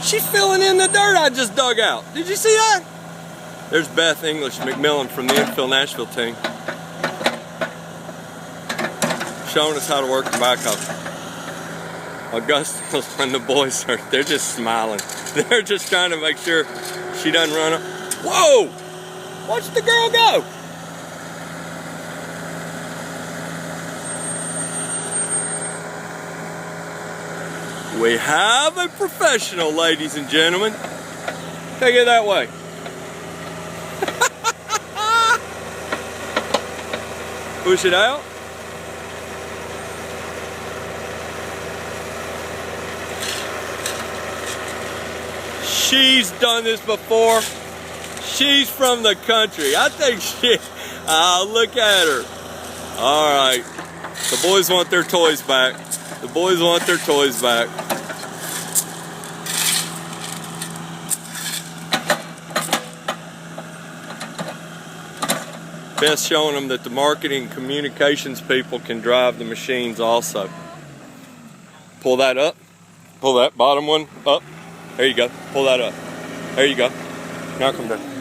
She's filling in the dirt I just dug out. Did you see that? There's Beth English McMillan from the Infill Nashville team, showing us how to work the backhoe. Augusta and the boys they're just smiling. They're just trying to make sure she doesn't run up. Whoa! Watch the girl go! We have a professional, ladies and gentlemen. Take it that way. Push it out. She's done this before. She's from the country. I think look at her. All right. The boys want their toys back. The boys want their toys back. Best showing them that the marketing communications people can drive the machines also. Pull that up. Pull that bottom one up. There you go. Pull that up. There you go. Now come down.